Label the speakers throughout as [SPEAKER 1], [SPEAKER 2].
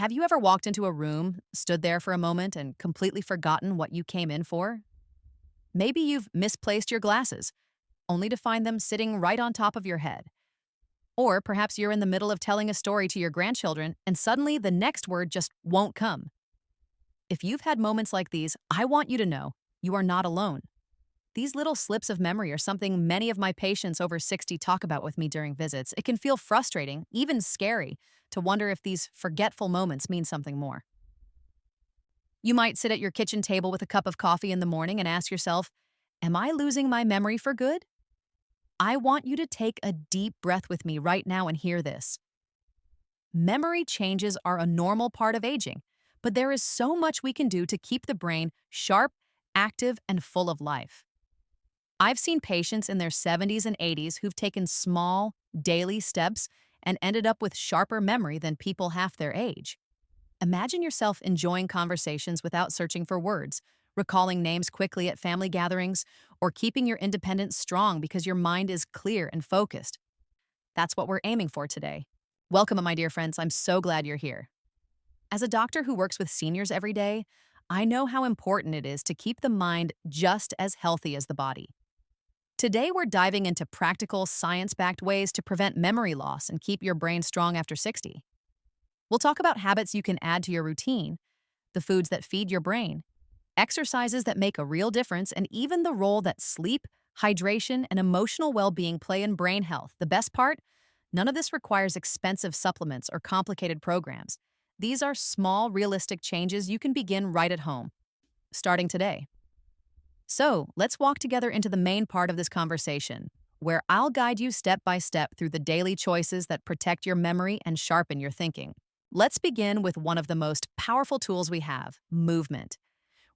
[SPEAKER 1] Have you ever walked into a room, stood there for a moment, and completely forgotten what you came in for? Maybe you've misplaced your glasses, only to find them sitting right on top of your head. Or perhaps you're in the middle of telling a story to your grandchildren, and suddenly the next word just won't come. If you've had moments like these, I want you to know you are not alone. These little slips of memory are something many of my patients over 60 talk about with me during visits. It can feel frustrating, even scary, to wonder if these forgetful moments mean something more. You might sit at your kitchen table with a cup of coffee in the morning and ask yourself, am I losing my memory for good? I want you to take a deep breath with me right now and hear this. Memory changes are a normal part of aging, but there is so much we can do to keep the brain sharp, active, and full of life. I've seen patients in their 70s and 80s who've taken small, daily steps and ended up with sharper memory than people half their age. Imagine yourself enjoying conversations without searching for words, recalling names quickly at family gatherings, or keeping your independence strong because your mind is clear and focused. That's what we're aiming for today. Welcome, my dear friends. I'm so glad you're here. As a doctor who works with seniors every day, I know how important it is to keep the mind just as healthy as the body. Today, we're diving into practical, science-backed ways to prevent memory loss and keep your brain strong after 60. We'll talk about habits you can add to your routine, the foods that feed your brain, exercises that make a real difference, and even the role that sleep, hydration, and emotional well-being play in brain health. The best part? None of this requires expensive supplements or complicated programs. These are small, realistic changes you can begin right at home, starting today. So, let's walk together into the main part of this conversation, where I'll guide you step by step through the daily choices that protect your memory and sharpen your thinking. Let's begin with one of the most powerful tools we have, movement.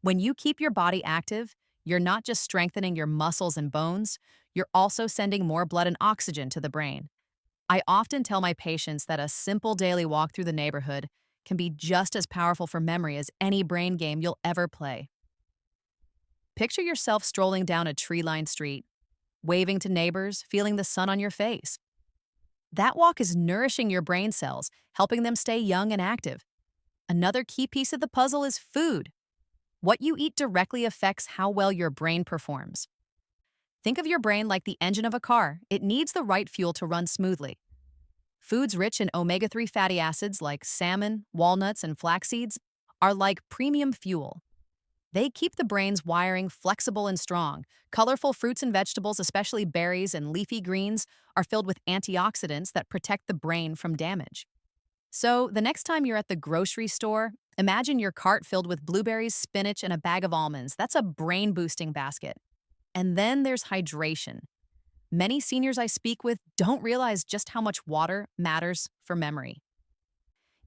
[SPEAKER 1] When you keep your body active, you're not just strengthening your muscles and bones, you're also sending more blood and oxygen to the brain. I often tell my patients that a simple daily walk through the neighborhood can be just as powerful for memory as any brain game you'll ever play. Picture yourself strolling down a tree-lined street, waving to neighbors, feeling the sun on your face. That walk is nourishing your brain cells, helping them stay young and active. Another key piece of the puzzle is food. What you eat directly affects how well your brain performs. Think of your brain like the engine of a car. It needs the right fuel to run smoothly. Foods rich in omega-3 fatty acids like salmon, walnuts, and flax seeds are like premium fuel. They keep the brain's wiring flexible and strong. Colorful fruits and vegetables, especially berries and leafy greens, are filled with antioxidants that protect the brain from damage. So, the next time you're at the grocery store, imagine your cart filled with blueberries, spinach, and a bag of almonds. That's a brain-boosting basket. And then there's hydration. Many seniors I speak with don't realize just how much water matters for memory.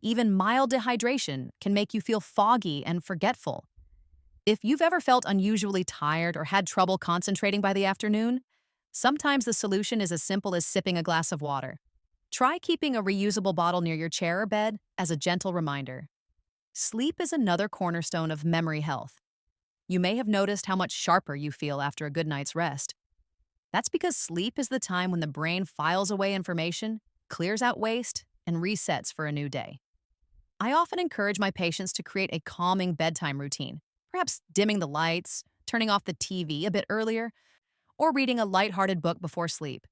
[SPEAKER 1] Even mild dehydration can make you feel foggy and forgetful. If you've ever felt unusually tired or had trouble concentrating by the afternoon, sometimes the solution is as simple as sipping a glass of water. Try keeping a reusable bottle near your chair or bed as a gentle reminder. Sleep is another cornerstone of memory health. You may have noticed how much sharper you feel after a good night's rest. That's because sleep is the time when the brain files away information, clears out waste, and resets for a new day. I often encourage my patients to create a calming bedtime routine. Perhaps dimming the lights, turning off the TV a bit earlier, or reading a lighthearted book before sleep.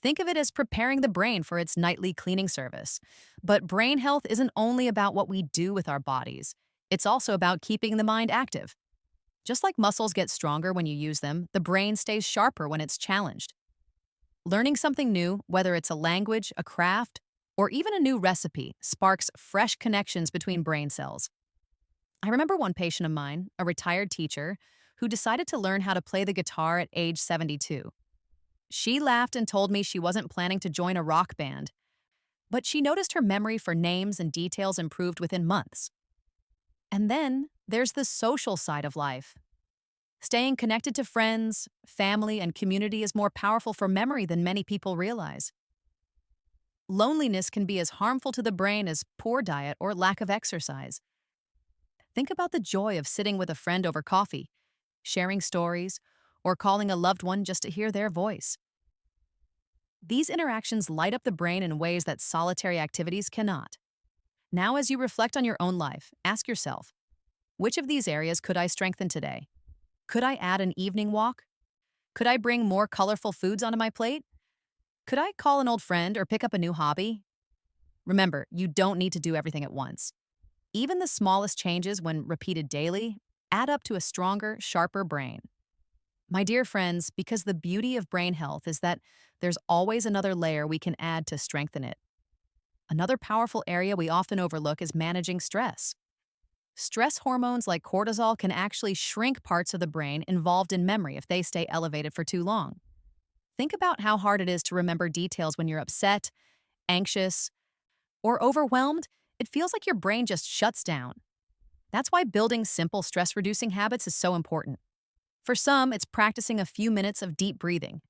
[SPEAKER 1] Think of it as preparing the brain for its nightly cleaning service. But brain health isn't only about what we do with our bodies. It's also about keeping the mind active. Just like muscles get stronger when you use them, the brain stays sharper when it's challenged. Learning something new, whether it's a language, a craft, or even a new recipe, sparks fresh connections between brain cells. I remember one patient of mine, a retired teacher, who decided to learn how to play the guitar at age 72. She laughed and told me she wasn't planning to join a rock band, but she noticed her memory for names and details improved within months. And then there's the social side of life. Staying connected to friends, family, and community is more powerful for memory than many people realize. Loneliness can be as harmful to the brain as poor diet or lack of exercise. Think about the joy of sitting with a friend over coffee, sharing stories, or calling a loved one just to hear their voice. These interactions light up the brain in ways that solitary activities cannot. Now, as you reflect on your own life, ask yourself, which of these areas could I strengthen today? Could I add an evening walk? Could I bring more colorful foods onto my plate? Could I call an old friend or pick up a new hobby? Remember, you don't need to do everything at once. Even the smallest changes, when repeated daily, add up to a stronger, sharper brain. My dear friends, because the beauty of brain health is that there's always another layer we can add to strengthen it. Another powerful area we often overlook is managing stress. Stress hormones like cortisol can actually shrink parts of the brain involved in memory if they stay elevated for too long. Think about how hard it is to remember details when you're upset, anxious, or overwhelmed. It feels like your brain just shuts down. That's why building simple stress-reducing habits is so important. For some, it's practicing a few minutes of deep breathing.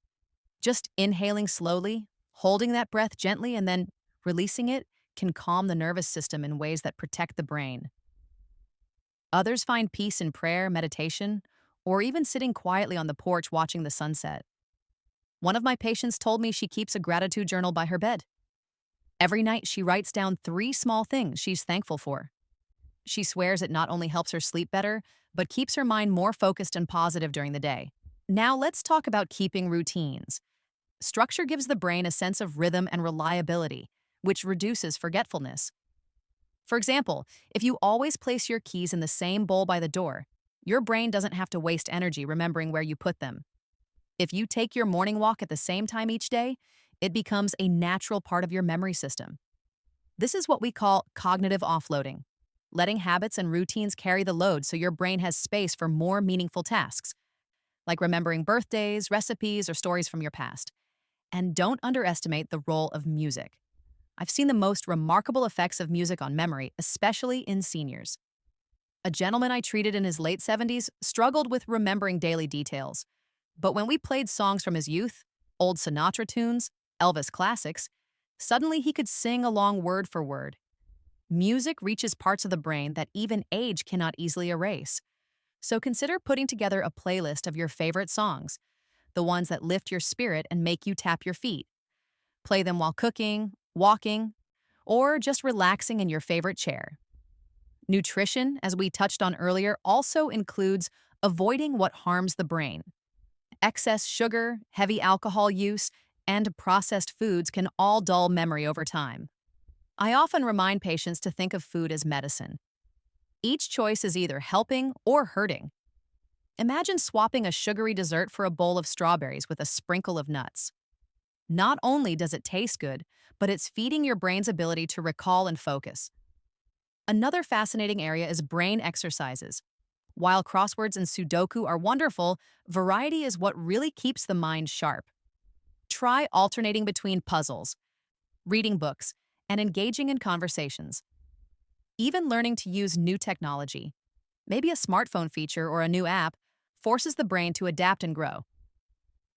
[SPEAKER 1] Just inhaling slowly, holding that breath gently, and then releasing it can calm the nervous system in ways that protect the brain. Others find peace in prayer, meditation, or even sitting quietly on the porch watching the sunset. One of my patients told me she keeps a gratitude journal by her bed. Every night, she writes down 3 small things she's thankful for. She swears it not only helps her sleep better, but keeps her mind more focused and positive during the day. Now, let's talk about keeping routines. Structure gives the brain a sense of rhythm and reliability, which reduces forgetfulness. For example, if you always place your keys in the same bowl by the door, your brain doesn't have to waste energy remembering where you put them. If you take your morning walk at the same time each day, it becomes a natural part of your memory system. This is what we call cognitive offloading, letting habits and routines carry the load so your brain has space for more meaningful tasks, like remembering birthdays, recipes, or stories from your past. And don't underestimate the role of music. I've seen the most remarkable effects of music on memory, especially in seniors. A gentleman I treated in his late 70s struggled with remembering daily details. But when we played songs from his youth, old Sinatra tunes, Elvis classics, suddenly he could sing along word for word. Music reaches parts of the brain that even age cannot easily erase. So consider putting together a playlist of your favorite songs, the ones that lift your spirit and make you tap your feet. Play them while cooking, walking, or just relaxing in your favorite chair. Nutrition, as we touched on earlier, also includes avoiding what harms the brain. Excess sugar, heavy alcohol use, and processed foods can all dull memory over time. I often remind patients to think of food as medicine. Each choice is either helping or hurting. Imagine swapping a sugary dessert for a bowl of strawberries with a sprinkle of nuts. Not only does it taste good, but it's feeding your brain's ability to recall and focus. Another fascinating area is brain exercises. While crosswords and Sudoku are wonderful, variety is what really keeps the mind sharp. Try alternating between puzzles, reading books, and engaging in conversations. Even learning to use new technology, maybe a smartphone feature or a new app, forces the brain to adapt and grow.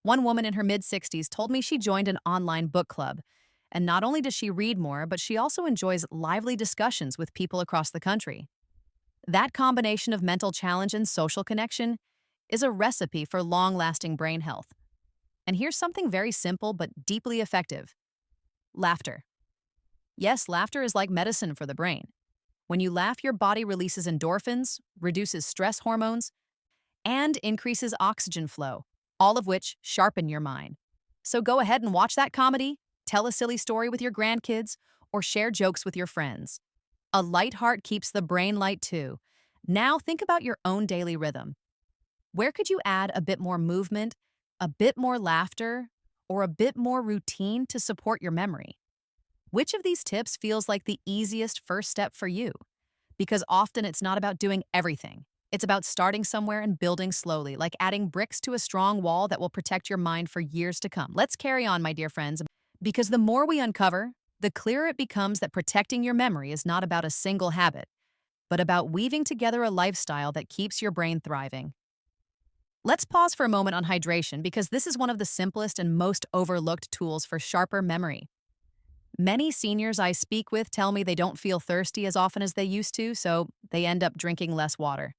[SPEAKER 1] One woman in her mid-60s told me she joined an online book club, and not only does she read more, but she also enjoys lively discussions with people across the country. That combination of mental challenge and social connection is a recipe for long-lasting brain health. And here's something very simple but deeply effective: laughter. Yes, laughter is like medicine for the brain. When you laugh, your body releases endorphins, reduces stress hormones, and increases oxygen flow, all of which sharpen your mind. So go ahead and watch that comedy, tell a silly story with your grandkids, or share jokes with your friends. A light heart keeps the brain light too. Now think about your own daily rhythm. Where could you add a bit more movement, a bit more laughter, or a bit more routine to support your memory? Which of these tips feels like the easiest first step for you? Because often it's not about doing everything. It's about starting somewhere and building slowly, like adding bricks to a strong wall that will protect your mind for years to come. Let's carry on, my dear friends, because the more we uncover, the clearer it becomes that protecting your memory is not about a single habit, but about weaving together a lifestyle that keeps your brain thriving. Let's pause for a moment on hydration, because this is one of the simplest and most overlooked tools for sharper memory. Many seniors I speak with tell me they don't feel thirsty as often as they used to, so they end up drinking less water.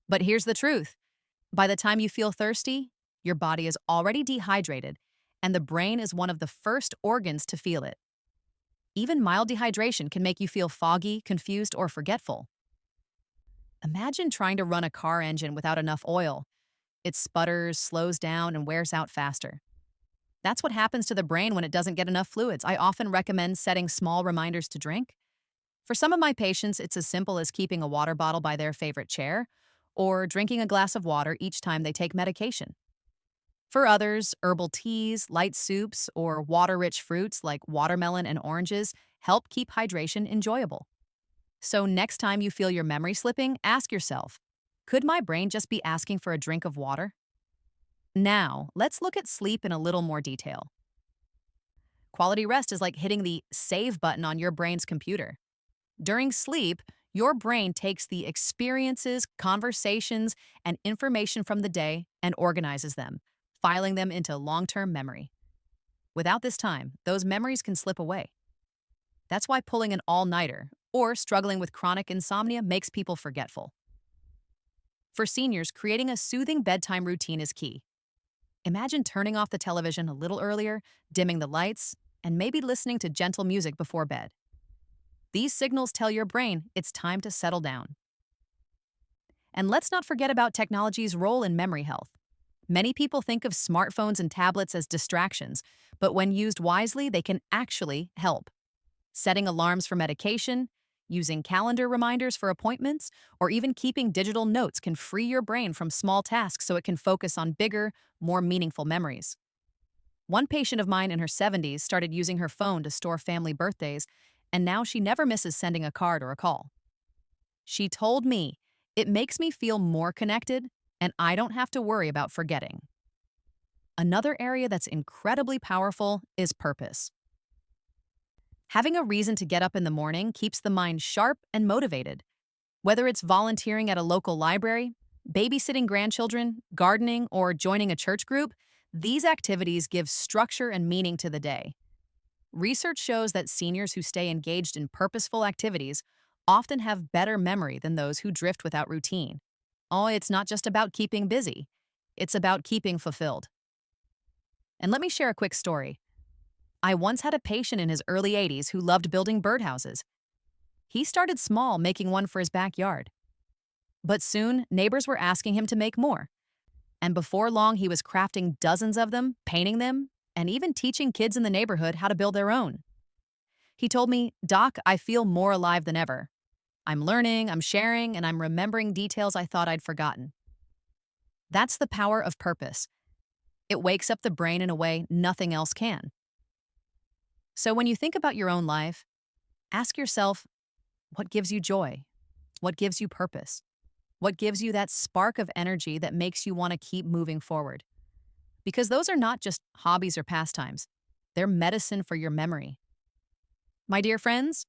[SPEAKER 1] But here's the truth. By the time you feel thirsty, your body is already dehydrated, and the brain is one of the first organs to feel it. Even mild dehydration can make you feel foggy, confused, or forgetful. Imagine trying to run a car engine without enough oil. It sputters, slows down, and wears out faster. That's what happens to the brain when it doesn't get enough fluids. I often recommend setting small reminders to drink. For some of my patients, it's as simple as keeping a water bottle by their favorite chair or drinking a glass of water each time they take medication. For others, herbal teas, light soups, or water-rich fruits like watermelon and oranges help keep hydration enjoyable. So next time you feel your memory slipping, ask yourself, could my brain just be asking for a drink of water? Now, let's look at sleep in a little more detail. Quality rest is like hitting the save button on your brain's computer. During sleep, your brain takes the experiences, conversations, and information from the day and organizes them, filing them into long-term memory. Without this time, those memories can slip away. That's why pulling an all-nighter or struggling with chronic insomnia makes people forgetful. For seniors, creating a soothing bedtime routine is key. Imagine turning off the television a little earlier, dimming the lights, and maybe listening to gentle music before bed. These signals tell your brain it's time to settle down. And let's not forget about technology's role in memory health. Many people think of smartphones and tablets as distractions, but when used wisely, they can actually help. Setting alarms for medication, using calendar reminders for appointments, or even keeping digital notes can free your brain from small tasks so it can focus on bigger, more meaningful memories. One patient of mine in her 70s started using her phone to store family birthdays, and now she never misses sending a card or a call. She told me, "It makes me feel more connected, and I don't have to worry about forgetting." Another area that's incredibly powerful is purpose. Having a reason to get up in the morning keeps the mind sharp and motivated. Whether it's volunteering at a local library, babysitting grandchildren, gardening, or joining a church group, these activities give structure and meaning to the day. Research shows that seniors who stay engaged in purposeful activities often have better memory than those who drift without routine. Oh, it's not just about keeping busy. It's about keeping fulfilled. And let me share a quick story. I once had a patient in his early 80s who loved building birdhouses. He started small, making one for his backyard. But soon, neighbors were asking him to make more. And before long, he was crafting dozens of them, painting them, and even teaching kids in the neighborhood how to build their own. He told me, "Doc, I feel more alive than ever. I'm learning, I'm sharing, and I'm remembering details I thought I'd forgotten." That's the power of purpose. It wakes up the brain in a way nothing else can. So when you think about your own life, ask yourself, what gives you joy? What gives you purpose? What gives you that spark of energy that makes you want to keep moving forward? Because those are not just hobbies or pastimes. They're medicine for your memory. My dear friends,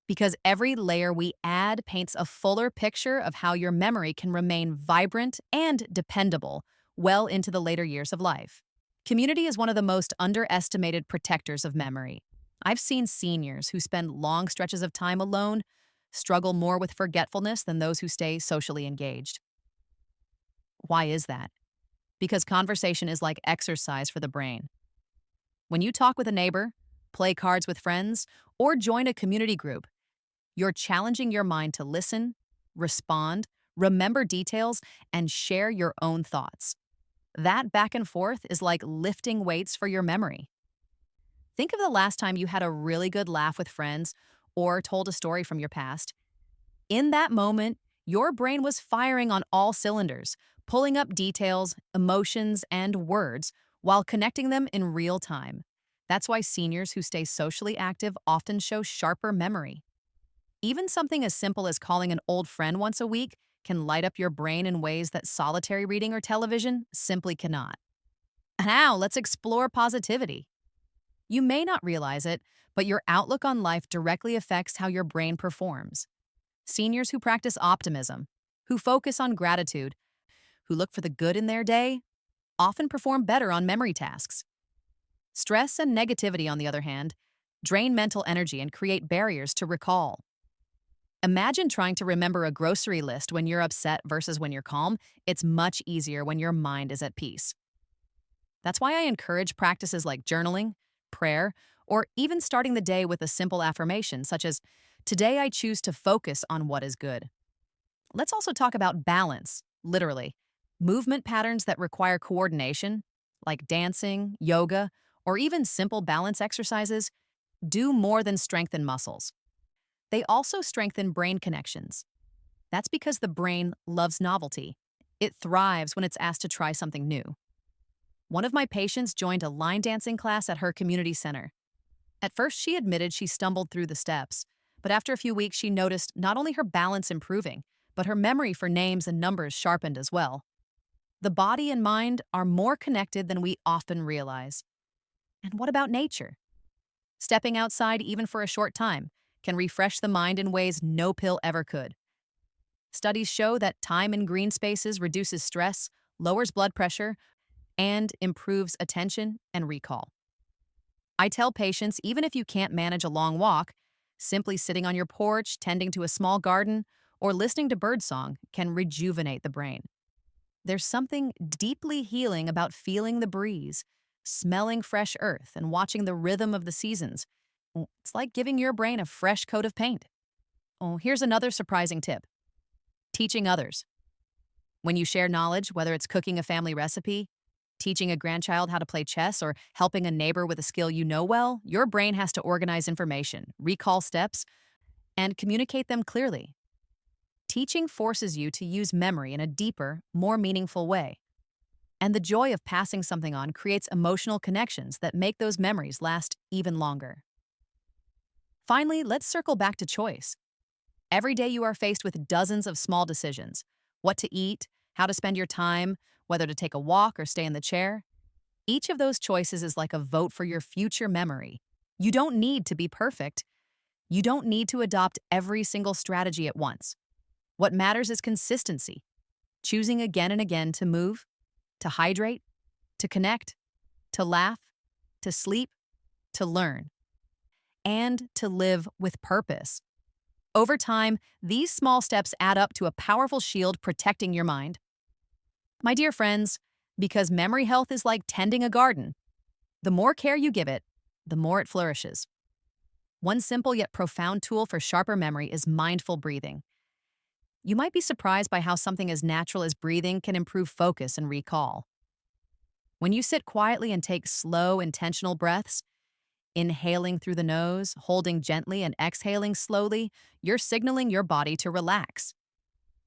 [SPEAKER 1] because every layer we add paints a fuller picture of how your memory can remain vibrant and dependable well into the later years of life. Community is one of the most underestimated protectors of memory. I've seen seniors who spend long stretches of time alone struggle more with forgetfulness than those who stay socially engaged. Why is that? Because conversation is like exercise for the brain. When you talk with a neighbor, play cards with friends, or join a community group, you're challenging your mind to listen, respond, remember details, and share your own thoughts. That back and forth is like lifting weights for your memory. Think of the last time you had a really good laugh with friends or told a story from your past. In that moment, your brain was firing on all cylinders, pulling up details, emotions, and words while connecting them in real time. That's why seniors who stay socially active often show sharper memory. Even something as simple as calling an old friend once a week can light up your brain in ways that solitary reading or television simply cannot. Now, let's explore positivity. You may not realize it, but your outlook on life directly affects how your brain performs. Seniors who practice optimism, who focus on gratitude, who look for the good in their day, often perform better on memory tasks. Stress and negativity, on the other hand, drain mental energy and create barriers to recall. Imagine trying to remember a grocery list when you're upset versus when you're calm. It's much easier when your mind is at peace. That's why I encourage practices like journaling, prayer, or even starting the day with a simple affirmation such as, "Today I choose to focus on what is good." Let's also talk about balance, literally. Movement patterns that require coordination, like dancing, yoga, or even simple balance exercises, do more than strengthen muscles. They also strengthen brain connections. That's because the brain loves novelty. It thrives when it's asked to try something new. One of my patients joined a line dancing class at her community center. At first, she admitted she stumbled through the steps, but after a few weeks, she noticed not only her balance improving, but her memory for names and numbers sharpened as well. The body and mind are more connected than we often realize. And what about nature? Stepping outside, even for a short time, can refresh the mind in ways no pill ever could. Studies show that time in green spaces reduces stress, lowers blood pressure, and improves attention and recall. I tell patients, even if you can't manage a long walk, simply sitting on your porch, tending to a small garden, or listening to birdsong can rejuvenate the brain. There's something deeply healing about feeling the breeze, smelling fresh earth, and watching the rhythm of the seasons. It's like giving your brain a fresh coat of paint. Oh, here's another surprising tip: teaching others. When you share knowledge, whether it's cooking a family recipe, teaching a grandchild how to play chess, or helping a neighbor with a skill you know well, your brain has to organize information, recall steps, and communicate them clearly. Teaching forces you to use memory in a deeper, more meaningful way. And the joy of passing something on creates emotional connections that make those memories last even longer. Finally, let's circle back to choice. Every day you are faced with dozens of small decisions: what to eat, how to spend your time, whether to take a walk or stay in the chair. Each of those choices is like a vote for your future memory. You don't need to be perfect. You don't need to adopt every single strategy at once. What matters is consistency, choosing again and again to move, to hydrate, to connect, to laugh, to sleep, to learn, and to live with purpose. Over time, these small steps add up to a powerful shield protecting your mind. My dear friends, because memory health is like tending a garden, the more care you give it, the more it flourishes. One simple yet profound tool for sharper memory is mindful breathing. You might be surprised by how something as natural as breathing can improve focus and recall. When you sit quietly and take slow, intentional breaths, inhaling through the nose, holding gently, and exhaling slowly, you're signaling your body to relax.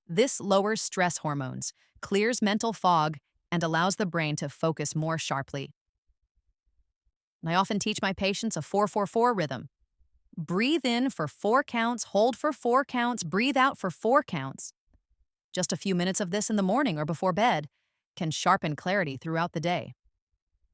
[SPEAKER 1] This lowers stress hormones, clears mental fog, and allows the brain to focus more sharply. And I often teach my patients a 4-4-4 rhythm. Breathe in for 4 counts, hold for 4 counts, breathe out for 4 counts. Just a few minutes of this in the morning or before bed can sharpen clarity throughout the day.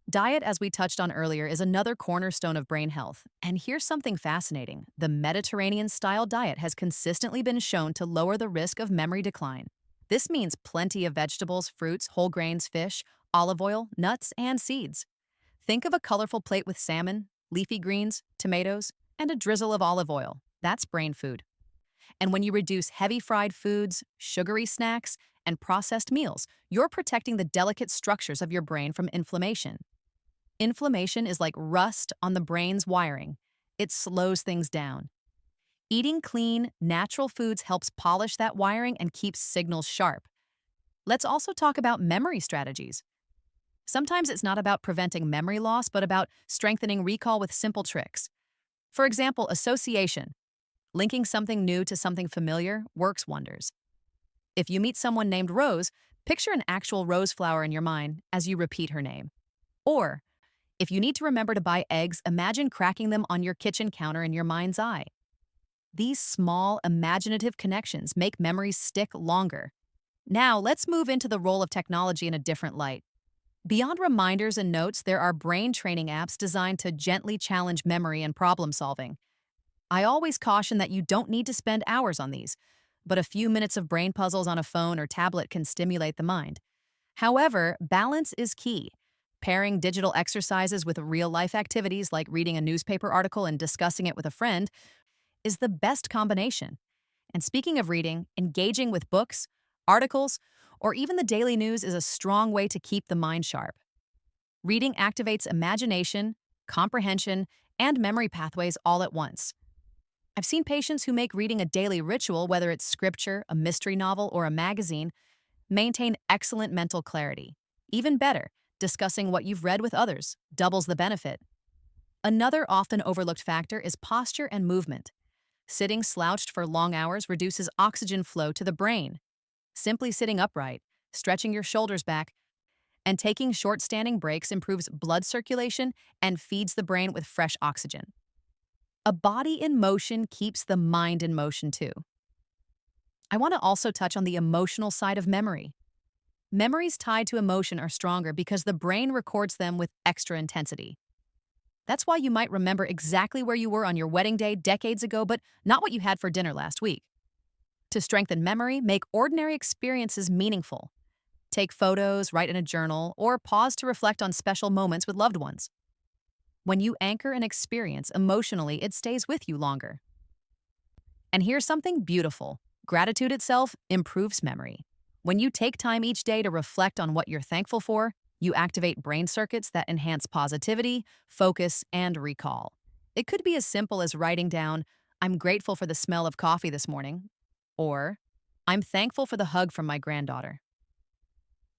[SPEAKER 1] Diet, as we touched on earlier, is another cornerstone of brain health. And here's something fascinating: the Mediterranean-style diet has consistently been shown to lower the risk of memory decline. This means plenty of vegetables, fruits, whole grains, fish, olive oil, nuts, and seeds. Think of a colorful plate with salmon, leafy greens, tomatoes, and a drizzle of olive oil. That's brain food. And when you reduce heavy fried foods, sugary snacks, and processed meals, you're protecting the delicate structures of your brain from inflammation. Inflammation is like rust on the brain's wiring. It slows things down. Eating clean, natural foods helps polish that wiring and keeps signals sharp. Let's also talk about memory strategies. Sometimes it's not about preventing memory loss, but about strengthening recall with simple tricks. For example, association. Linking something new to something familiar works wonders. If you meet someone named Rose, picture an actual rose flower in your mind as you repeat her name. Or, if you need to remember to buy eggs, imagine cracking them on your kitchen counter in your mind's eye. These small, imaginative connections make memories stick longer. Now, let's move into the role of technology in a different light. Beyond reminders and notes, there are brain training apps designed to gently challenge memory and problem solving. I always caution that you don't need to spend hours on these, but a few minutes of brain puzzles on a phone or tablet can stimulate the mind. However, balance is key. Pairing digital exercises with real-life activities like reading a newspaper article and discussing it with a friend is the best combination. And speaking of reading, engaging with books, articles, or even the daily news is a strong way to keep the mind sharp. Reading activates imagination, comprehension, and memory pathways all at once. I've seen patients who make reading a daily ritual, whether it's scripture, a mystery novel, or a magazine, maintain excellent mental clarity. Even better, discussing what you've read with others doubles the benefit. Another often overlooked factor is posture and movement. Sitting slouched for long hours reduces oxygen flow to the brain. Simply sitting upright, stretching your shoulders back, and taking short standing breaks improves blood circulation and feeds the brain with fresh oxygen. A body in motion keeps the mind in motion too. I want to also touch on the emotional side of memory. Memories tied to emotion are stronger because the brain records them with extra intensity. That's why you might remember exactly where you were on your wedding day decades ago, but not what you had for dinner last week. To strengthen memory, make ordinary experiences meaningful. Take photos, write in a journal, or pause to reflect on special moments with loved ones. When you anchor an experience emotionally, it stays with you longer. And here's something beautiful. Gratitude itself improves memory. When you take time each day to reflect on what you're thankful for, you activate brain circuits that enhance positivity, focus, and recall. It could be as simple as writing down, "I'm grateful for the smell of coffee this morning," or "I'm thankful for the hug from my granddaughter."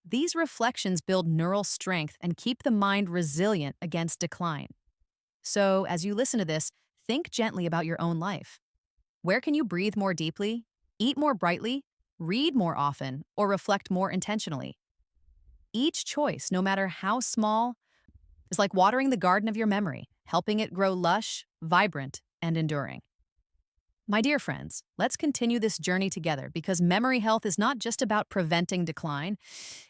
[SPEAKER 1] These reflections build neural strength and keep the mind resilient against decline. So, as you listen to this, think gently about your own life. Where can you breathe more deeply, eat more brightly, read more often, or reflect more intentionally? Each choice, no matter how small, is like watering the garden of your memory, helping it grow lush, vibrant, and enduring. My dear friends, let's continue this journey together because memory health is not just about preventing decline,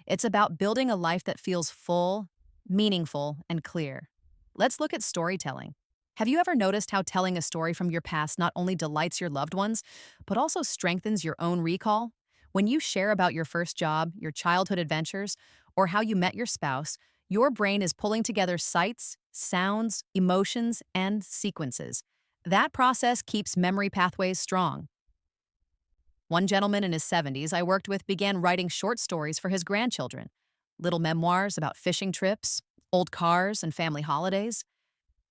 [SPEAKER 1] it's about building a life that feels full, meaningful, and clear. Let's look at storytelling. Have you ever noticed how telling a story from your past not only delights your loved ones, but also strengthens your own recall? When you share about your first job, your childhood adventures, or how you met your spouse, your brain is pulling together sights, sounds, emotions, and sequences. That process keeps memory pathways strong. One gentleman in his 70s I worked with began writing short stories for his grandchildren, little memoirs about fishing trips, old cars, and family holidays.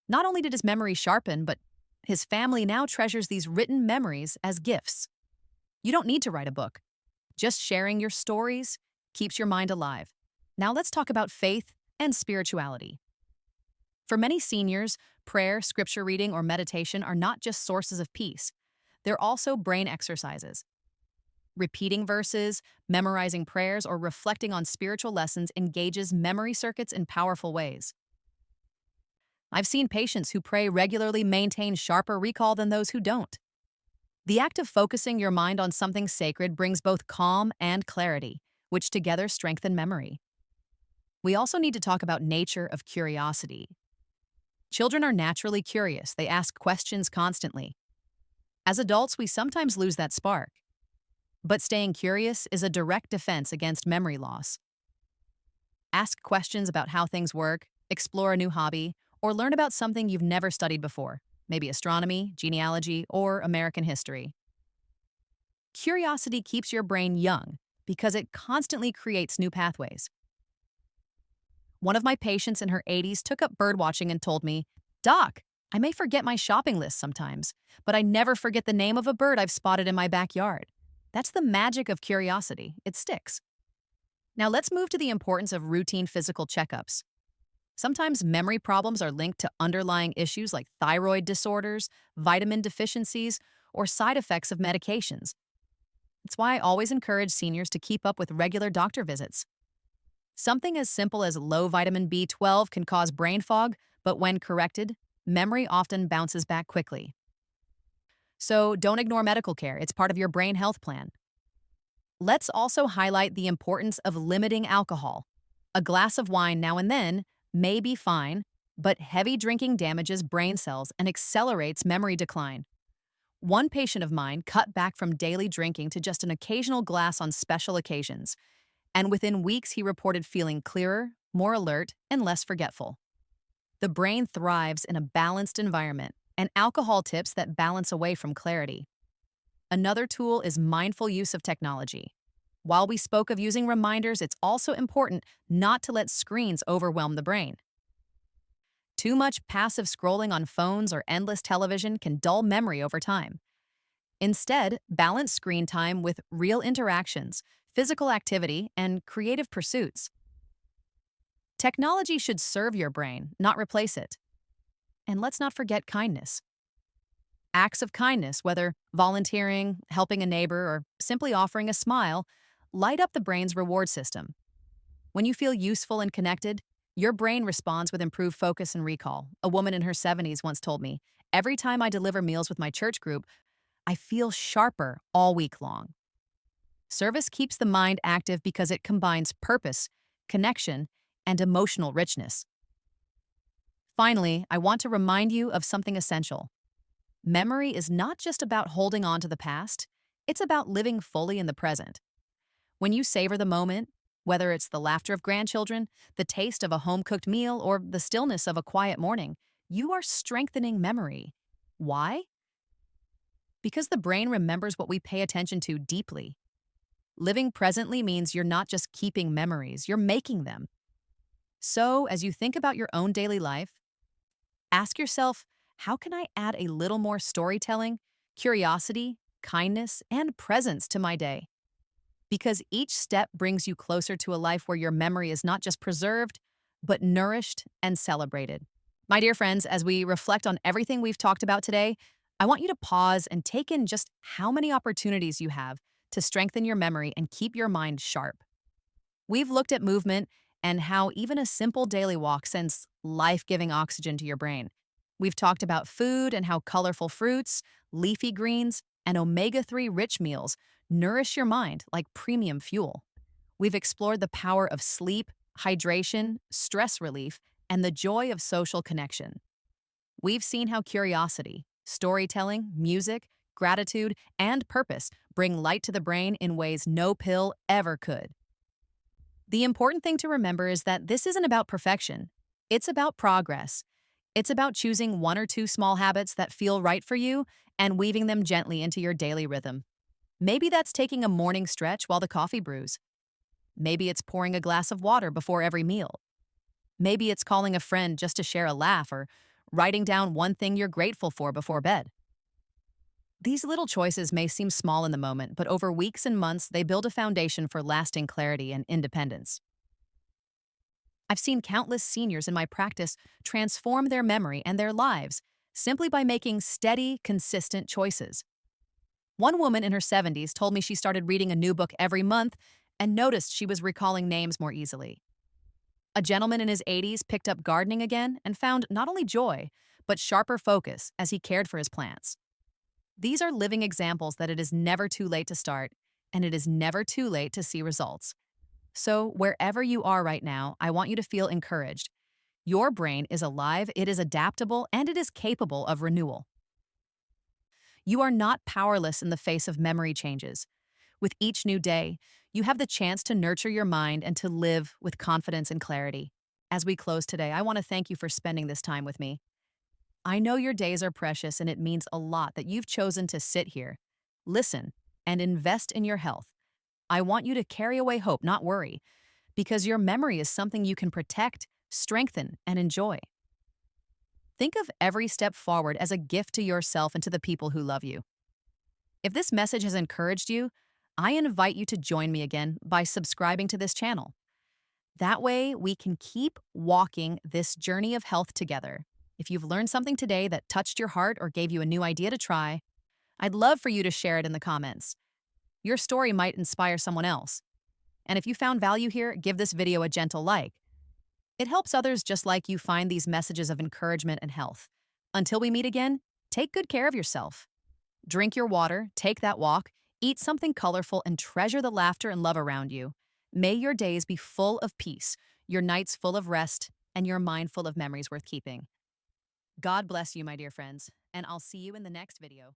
[SPEAKER 1] Not only did his memory sharpen, but his family now treasures these written memories as gifts. You don't need to write a book. Just sharing your stories keeps your mind alive. Now let's talk about faith and spirituality. For many seniors, prayer, scripture reading, or meditation are not just sources of peace. They're also brain exercises. Repeating verses, memorizing prayers, or reflecting on spiritual lessons engages memory circuits in powerful ways. I've seen patients who pray regularly maintain sharper recall than those who don't. The act of focusing your mind on something sacred brings both calm and clarity, which together strengthen memory. We also need to talk about nature of curiosity. Children are naturally curious. They ask questions constantly. As adults, we sometimes lose that spark. But staying curious is a direct defense against memory loss. Ask questions about how things work, explore a new hobby, or learn about something you've never studied before, maybe astronomy, genealogy, or American history. Curiosity keeps your brain young because it constantly creates new pathways. One of my patients in her 80s took up birdwatching and told me, "Doc, I may forget my shopping list sometimes, but I never forget the name of a bird I've spotted in my backyard." That's the magic of curiosity. It sticks. Now let's move to the importance of routine physical checkups. Sometimes memory problems are linked to underlying issues like thyroid disorders, vitamin deficiencies, or side effects of medications. That's why I always encourage seniors to keep up with regular doctor visits. Something as simple as low vitamin B12 can cause brain fog, but when corrected, memory often bounces back quickly. So don't ignore medical care. It's part of your brain health plan. Let's also highlight the importance of limiting alcohol. A glass of wine now and then may be fine, but heavy drinking damages brain cells and accelerates memory decline. One patient of mine cut back from daily drinking to just an occasional glass on special occasions, and within weeks he reported feeling clearer, more alert, and less forgetful. The brain thrives in a balanced environment, and alcohol tips that balance away from clarity. Another tool is mindful use of technology. While we spoke of using reminders, it's also important not to let screens overwhelm the brain. Too much passive scrolling on phones or endless television can dull memory over time. Instead, balance screen time with real interactions, physical activity, and creative pursuits. Technology should serve your brain, not replace it. And let's not forget kindness. Acts of kindness, whether volunteering, helping a neighbor, or simply offering a smile, light up the brain's reward system. When you feel useful and connected, your brain responds with improved focus and recall. A woman in her 70s once told me, "Every time I deliver meals with my church group, I feel sharper all week long." Service keeps the mind active because it combines purpose, connection, and emotional richness. Finally, I want to remind you of something essential. Memory is not just about holding on to the past, it's about living fully in the present. When you savor the moment, whether it's the laughter of grandchildren, the taste of a home cooked meal, or the stillness of a quiet morning, you are strengthening memory. Why? Because the brain remembers what we pay attention to deeply. Living presently means you're not just keeping memories, you're making them. So, as you think about your own daily life, ask yourself, how can I add a little more storytelling, curiosity, kindness, and presence to my day? Because each step brings you closer to a life where your memory is not just preserved, but nourished and celebrated. My dear friends, as we reflect on everything we've talked about today, I want you to pause and take in just how many opportunities you have to strengthen your memory and keep your mind sharp. We've looked at movement and how even a simple daily walk sends life giving oxygen to your brain. We've talked about food and how colorful fruits, leafy greens, and omega-3 rich meals nourish your mind like premium fuel. We've explored the power of sleep, hydration, stress relief, and the joy of social connection. We've seen how curiosity, storytelling, music, gratitude, and purpose bring light to the brain in ways no pill ever could. The important thing to remember is that this isn't about perfection. It's about progress. It's about choosing one or two small habits that feel right for you and weaving them gently into your daily rhythm. Maybe that's taking a morning stretch while the coffee brews. Maybe it's pouring a glass of water before every meal. Maybe it's calling a friend just to share a laugh or writing down one thing you're grateful for before bed. These little choices may seem small in the moment, but over weeks and months, they build a foundation for lasting clarity and independence. I've seen countless seniors in my practice transform their memory and their lives simply by making steady, consistent choices. One woman in her 70s told me she started reading a new book every month and noticed she was recalling names more easily. A gentleman in his 80s picked up gardening again and found not only joy, but sharper focus as he cared for his plants. These are living examples that it is never too late to start, and it is never too late to see results. So, wherever you are right now, I want you to feel encouraged. Your brain is alive, it is adaptable, and it is capable of renewal. You are not powerless in the face of memory changes. With each new day, you have the chance to nurture your mind and to live with confidence and clarity. As we close today, I want to thank you for spending this time with me. I know your days are precious and it means a lot that you've chosen to sit here, listen, and invest in your health. I want you to carry away hope, not worry, because your memory is something you can protect, strengthen, and enjoy. Think of every step forward as a gift to yourself and to the people who love you. If this message has encouraged you, I invite you to join me again by subscribing to this channel. That way, we can keep walking this journey of health together. If you've learned something today that touched your heart or gave you a new idea to try, I'd love for you to share it in the comments. Your story might inspire someone else. And if you found value here, give this video a gentle like. It helps others just like you find these messages of encouragement and health. Until we meet again, take good care of yourself. Drink your water, take that walk, eat something colorful, and treasure the laughter and love around you. May your days be full of peace, your nights full of rest, and your mind full of memories worth keeping. God bless you, my dear friends, and I'll see you in the next video.